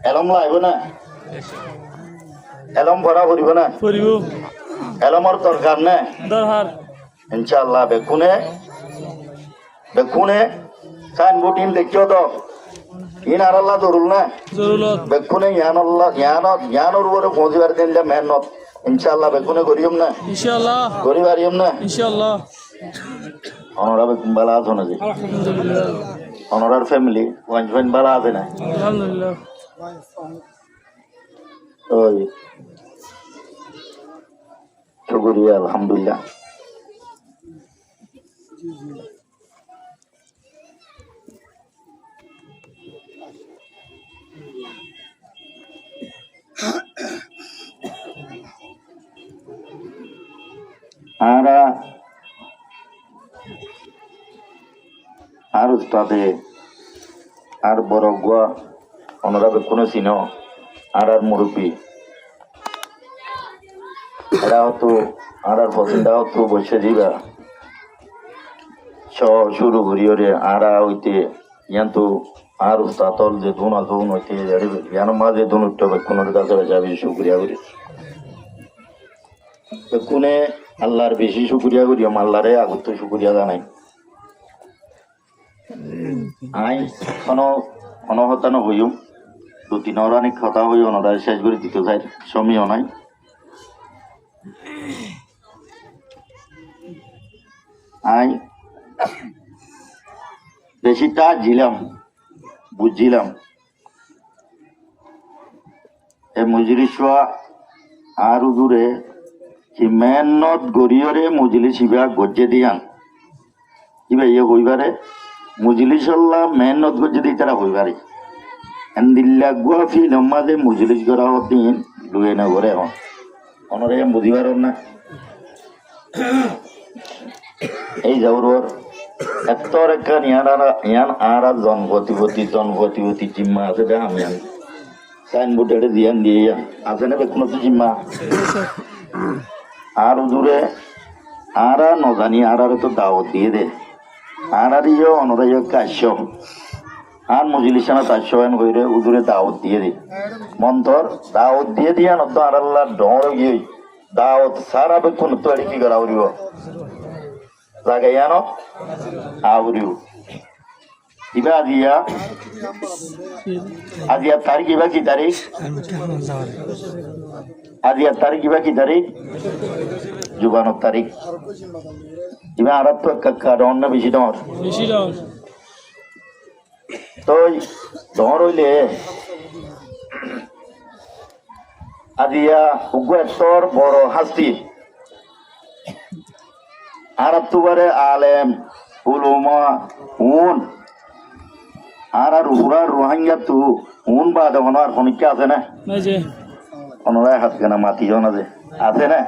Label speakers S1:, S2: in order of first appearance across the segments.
S1: এলম লাইব না এলম ভরা করিব না
S2: করিব
S1: এলমর দরকার না
S2: দরকার
S1: ইনশাআল্লাহ বেকুনে সাইনবোর্ড ইন দেখিও তো ইন আর আল্লাহ দরুল না
S2: জরুরত
S1: বেকুনে জ্ঞানর উপরে পৌঁছিবার দিন যে মেহনত ইনশাআল্লাহ বেকুনে করিম না
S2: ইনশাআল্লাহ
S1: করিবারিম না
S2: ইনশাআল্লাহ
S1: অনরা বেকুন বালা আছো না যে
S2: আলহামদুলিল্লাহ
S1: অনরার ফ্যামিলি ওয়াইন বালা আছে না
S2: আলহামদুলিল্লাহ
S1: ওই শুকরিয়া আলহামদুলিল্লাহ আর উস্তাদে আর বড় গুয়া ওনারা কোনো চিন আর মুরব্বী এরা হতো আর পছন্দ হতো বসে দিবা শুরু করিওরে আরা হইতে ইয়ান্তু আর উস্তাদল যে দুনা দুন হইতে ইয়ান মাঝে দুন উঠতে কোনোর কাছে যাবি শুক্রিয়া করি কোনে আল্লাহর বেশি শুক্রিয়া করি আল্লাহরে আগত শুক্রিয়া জানাই আই অনহতানো হইম দু তিন অনেক কথা হই অনরায় শেষ করে দিতে চাই সমীয় নাই আই বেশিটা জিলাম বুঝছিলাম এ মজলিসা আর দূরে কি মেহনত গড়িয়রে মজলিস ইবা গজ্জে দিয়ান কিবা ইয়ে হইবারে মজলিসল্লাহ মেহনত গজ্জে দিয়ে তারা হইবারে এন্দিল্লা গুয়া ফিল মাঝে মজলিস করা দিন লুয়ে না ঘরে এখন অনরে বুঝিবার না এই যাওয়ার এতর একটা ইয়ান আর জনপতিপতি জিম্মা আছে দেখ আমি সাইনবোর্ড এটা দিয়ান দিয়ে আছে না কোনো তো জিম্মা আর দূরে আর নজানি আর তো দাওয়াত দিয়ে দে আর ইয়ে অনরাই কাশ্যম আর মজলিসানা তাস্যয়ন কইরে উদুরে দাওয়াত দিয়ে দে মন্তর দাওয়াত দিয়ে দিয়া নত আর আল্লাহ ডর গিয়ে দাওয়াত সারা বেকুন তো আর কি করা উড়িব লাগাইয়ানো আউরিউ ইবা আজিয়া তারিখ ইবা কি তারিখ আজিয়ার তারিখ ইবা কি তারিখ জুবানোর তারিখ ইবা আর তো ডর না বেশি ডর তো ডর হইলে আজিয়া উগ্র বড় হাস্তি আর তুবারে আলেম উলুমা উন আর রুহুরা রোহাঙ্গা তু উন বা দেখুন আর খনিকা আছে না অনরায় হাত কেনা মাতি জন আছে আছে না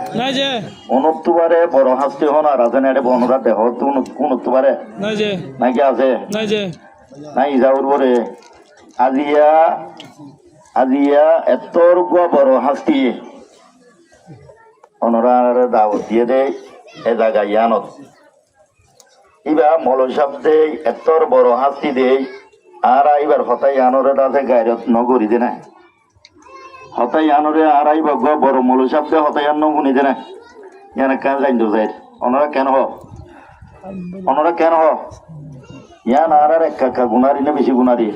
S1: অনুত্তুবারে বড় হাস্তি হন আর আছে না এটা বনরা দেহ কোন উত্তুবারে নাকি আছে নাই যাওয়ার পরে আজিয়া এতর গুয়া বড় হাস্তি অনরার দাওয়াত দিয়ে দেয় এ জায়গা ইয়ানত ইবা মল শব্দে এতর বড় হাস্তি দেই আর আইবার হতাই আনরে আছে গায়রত নগরী দে না হতাই আনরে আর আইবা গ বড় মল শব্দে হতাই আন নগুনি দে না ইয়ান কেন জাইন যায় ওনারা কেন হ ইয়ান আর এক কাকা গুনারি না বেশি গুনারি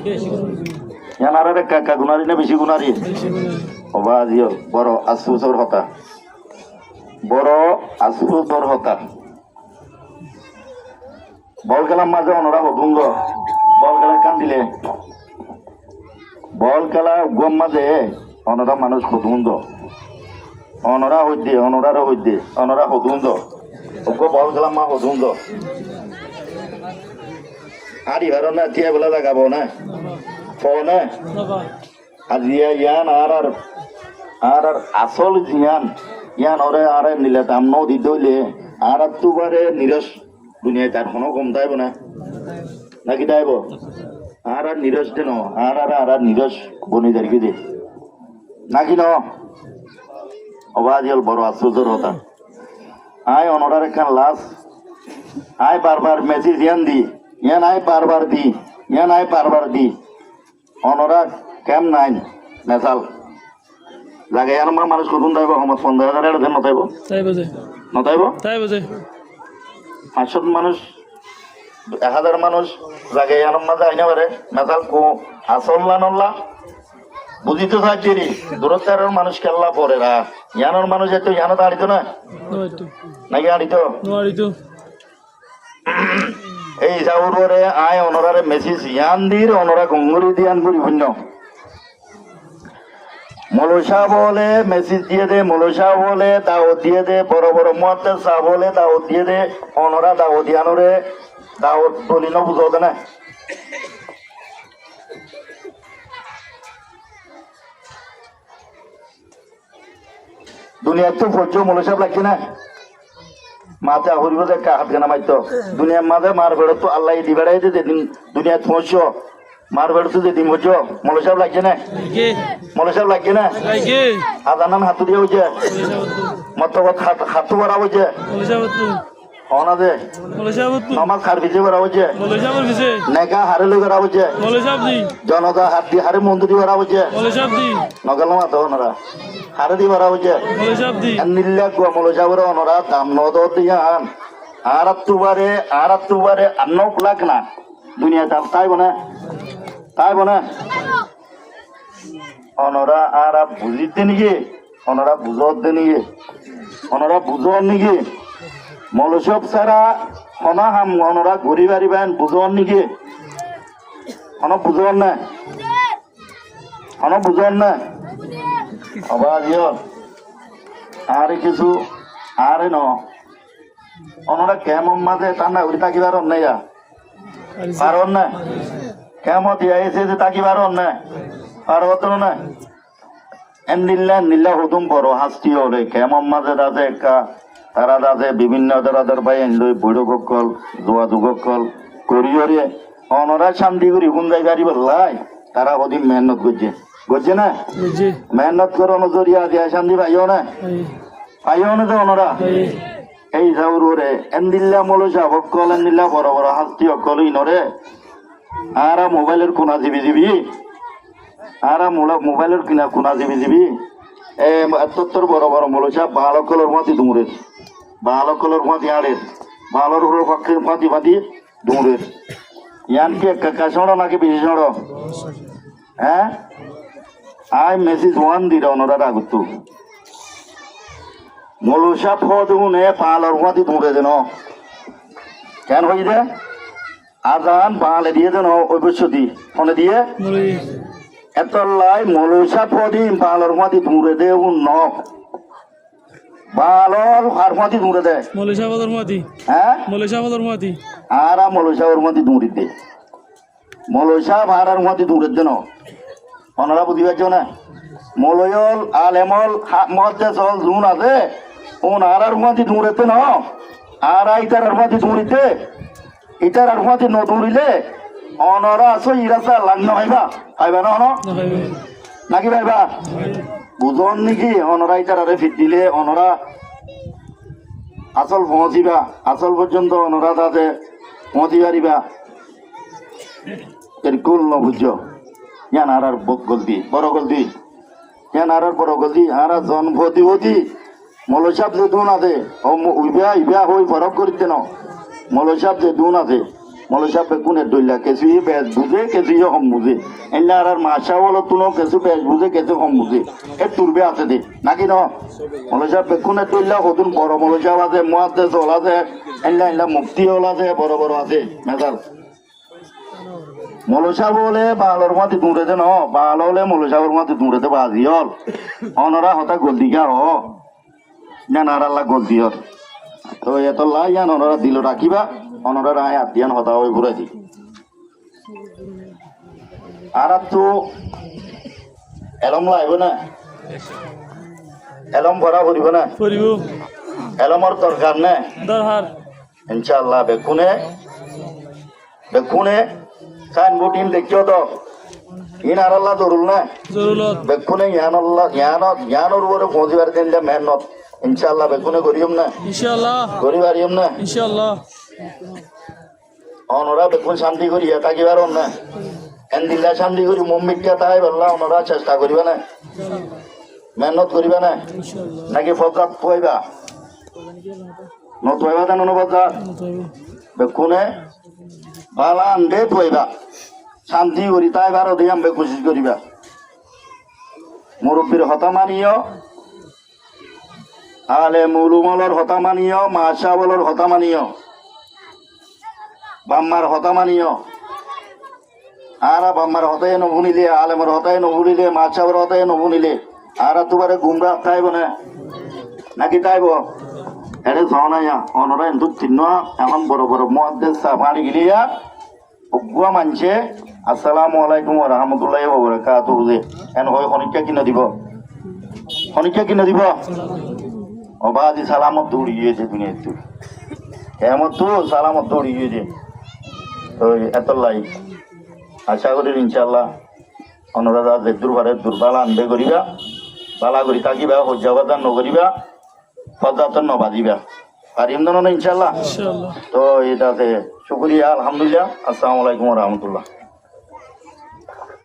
S1: ইয়ান আর এক কাকা গুনারি না বেশি গুনারি অবা আজিও বড় আসুসর হতা বড় আসুসর হতা বল খেলার মাঝে ওনারা হতুঙ্গ বল খেলা কান দিলে বল খেলা গম মাঝে ওনারা মানুষ হতুঙ্গ অনরা হইতে অনরা হতুঙ্গ বল খেলার মা হতুঙ্গ আর ইহার না তিয়া বেলা লাগাবো না না আজিয়া ইয়ান আর আসল ইয়ান ওরে আর নিলে দাম ন দিতে হইলে আর তুবারে নিরস দুনিয়ায় তার কোনো কম দাইব না নাকি দাইব আর নিরস দেন আর নিরস বনিদারকে দে নাকি ন অবাজ হল বড় আশ্চর্যর হতা আয় অনরার একখান লাশ আয় বারবার মেসেজ ইয়ান দি ইয়ান আয় বারবার দি ইয়ান আয় বারবার দি অনরা কেম নাইন মেসাল লাগে আমার মানুষ কখন যাইব সমাজ 15,000 নতাইব নতাইব 500 মানুষ 1000 মানুষ লাগে আমার মাঝে আইনা পারে মেসাল কো আসল লানল্লা বুঝিতে চাইছি দূরত্বের মানুষ কেল্লা পরে রা ইয়ানোর মানুষ এত ইয়ানো তো আড়িত না নাকি আড়িত এই যাওয়ারে আয় অনরারে মেসেজ ইয়ান দির অনরা গঙ্গুরি দিয়ান করি শূন্য মলসা বলে মেসেজ দিয়ে দে মলসা বলে দাওয়াত দিয়ে দে বড় বড় মুয়াদ্দিস সাহ বলে দাওয়াত দিয়ে দে অনরা দাওয়াত দিয়ানোরে দাওয়াত বলি না বুঝো না দুনিয়ার তো ফজ্জ মলসাব লাগছে না মাথা হরিব যে হাত গানা মারতো দুনিয়ার মাঝে মার বেড়ো তো আল্লাহ দি বেড়াই দে যেদিন দুনিয়া পৌঁছ মার বেড়ো তো যেদিন হচ্ছ মলসাব লাগছে না মলসাব লাগছে না আদানান হাতু দিয়ে হচ্ছে মত হাতু ভরা হচ্ছে অনা দে নমাজ হার ভিজে ভরা হচ্ছে নেকা হারে লই ভরা হচ্ছে জনতা হাত দিয়ে হারে মন্দির ভরা হচ্ছে নগল মাতো ওনারা হারে দি ভরা হচ্ছে নিল্লা গুয়া মলসাবর ওনারা দাম নদ দিয়ান আর তুবারে 9 লাখ না দুনিয়া তাল তাই বনে ওনারা আর বুঝিতে নিয়ে ওনারা বুঝত নিয়ে ওনারা বুঝন নিয়ে মলসব ছাড়া হনা হাম ওনারা ঘুরি বাড়িবেন বুঝন নিকে বুঝন না আবার আর কিছু আরে ন ওনারা কেমন মাঝে ঠান্ডা ঘুরি তাকিবার অন্যায় পারন না কেমন দিয়া এসে যে তাকিবার অন্যায় পারবত না নিল্লা হুতুম বড় হাস্তি হলে কেমন মাঝে দাদে একা তারা দাদে বিভিন্ন দরাদর ভাই লই বৈঠক কল দোয়া দুগকল করিয়রে অনরা শান্তি করি কোন জায়গায় বললাই তারা ওদিন মেহনত করছে না মেহনত করে নজরিয়া দিয়া শান্তি পাইও না তো অনরা এই যাওরে এন্দিল্লা মলসা বকল এন্দিল্লা বড় বড় হাস্তি অকল ইনরে আরা মোবাইলের কোনা জিবি আরা মোবাইলের কিনা কোনা জিবি তোর বড় বড় মলসা ভালো কলর মাতি দুমরে ভালো কলর মাতি আড়ে ভালোর হলো পক্ষে মাতি দুমরে ইয়ান কি কাকা শোনো নাকি বেশি শোনো হ্যাঁ আই মেসেজ 1 দিরা ওনারা রাগুতু মলসা ফদুনে পালর মাতি দুমরে দেন কেন হই দে আজান পালে দিয়ে দেন ওই বছদি ফোনে দিয়ে এত লাই মলসা ফদি পালর মাতি দুমরে দে ন বালর হারমাতি দুমরে দে মলসা বদর মাতি হ্যাঁ মলসা বদর মাতি আরা মলসা ওর মাতি দুমরি দে মলসা ভাড়ার মাতি দুমরে দে ন ওনারা বুঝি পাচ্ছ না মলয়ল আলেমল মধ্যে চল জুন আছে ওনার মাতি দুমরেতে ন আর ইটার মাতি দুমরিতে ইটার মাতি ন দুমরিলে অনরা আছো ইরাসা লাগন পাইবা না নাকি পাইবা বুঝন নাকি অনরা ইটারে ফিট দিলে অনরা আসল পৌঁছিবা আসল পর্যন্ত অনরা তাতে পৌঁছি পারিবা এরকুল ন বুঝছ ইয়ান আর গলতি বড় গলতি ইয়ান আর বড় গলতি আর জন্ম ভতি মলসাব যে দুন আছে ইবা হই ফরক করিতে ন মলসাব যে দুন আছে মলসাব বেগুনের দইলা কিছু বেশ বুঝে কিছু কম বুঝে এলা আর মাসা বলো তুনো কিছু বেশ বুঝে কিছু কম বুঝে এ তুরবে আছে দে নাকি ন মলসাব বেগুনের দইলা কতদিন বড় মলসাব আছে মুয়াদ্দিস হল আছে এলা মুফতি হল আছে বড় বড় আছে মেজাল মলসা বলে বালর মাতি দূরে দে ন বাল হলে মলসাবর মাতি দূরে দে বাজি হল অনরা হতা গলদিকা হ না নারাল্লা গলদি হল তো এত লাই ইয়ান অনরা দিল রাখিবা অনরা রায় আতিয়ান হতা হয়ে ঘুরে দি আর তো এলম লাইব না এলম ভরা করিব না এলমর দরকার না ইনশাআল্লাহ বেকুনে সাইনবোর্ড ইন দেখিও তো ইন আর আল্লাহ জরুল না বেকুনে জ্ঞানোর উপরে পৌঁছিবার দিন মেহনত ইনশাআল্লাহ বেকুনে করিম না করিবারিম না অনরা বেকুন শান্তি করিয়া থাকিবার না এন দিল্লা শান্তি করি মুম্বিকা তাই বললাম ওনারা চেষ্টা করিবে না মেহনত করিবে না নাকি ফকাত পয়বা নতয়বা জানো বাজার কোনে বালা আনবে পয়বা শান্তি করি তাই বারো দিয়ে আমবে কোশিশ করিবা মুরব্বীর হতা মানিও আলে মুলুমলর হতা মানিও মাসাবলর হতা মানিও বাম্মার হতা মানিও আর বাম্মার হতায় নভুনিলে আলেমর হতায় নভুনিলে মাসাবর হতায় নভুনিলে আর তোমারে গুমরা তাইব না নাকি তাইব এটা ঝনাইয়া অনরা এত চিহ্ন এখন বড় বড় মহাদেশ পানি গিলিয়া অগুয়া মানছে আসসালামু আলাইকুম ওয়া রাহমাতুল্লাহি ওয়া বারাকাতুহু যে এন হয় খনিকা কিনা দিব খনিকা কিনা দিব অবাদি সালামত দৌড়ি গিয়েছে দুনিয়াতে এমন তো সালামত দৌড়ি গিয়েছে তো এত লাই আশা করি ইনশাআল্লাহ অনরা যে দুর্বালা আনবে করিবা বালা করি থাকিবা হজ্জাবাদান নকরিবা পদার্থন নবাজিবা পারিম না ইনশাআল্লাহ তো এটাতে শুকরিয়া আলহামদুলিল্লাহ আসসালামু আলাইকুম ওয়া রাহমাতুল্লাহ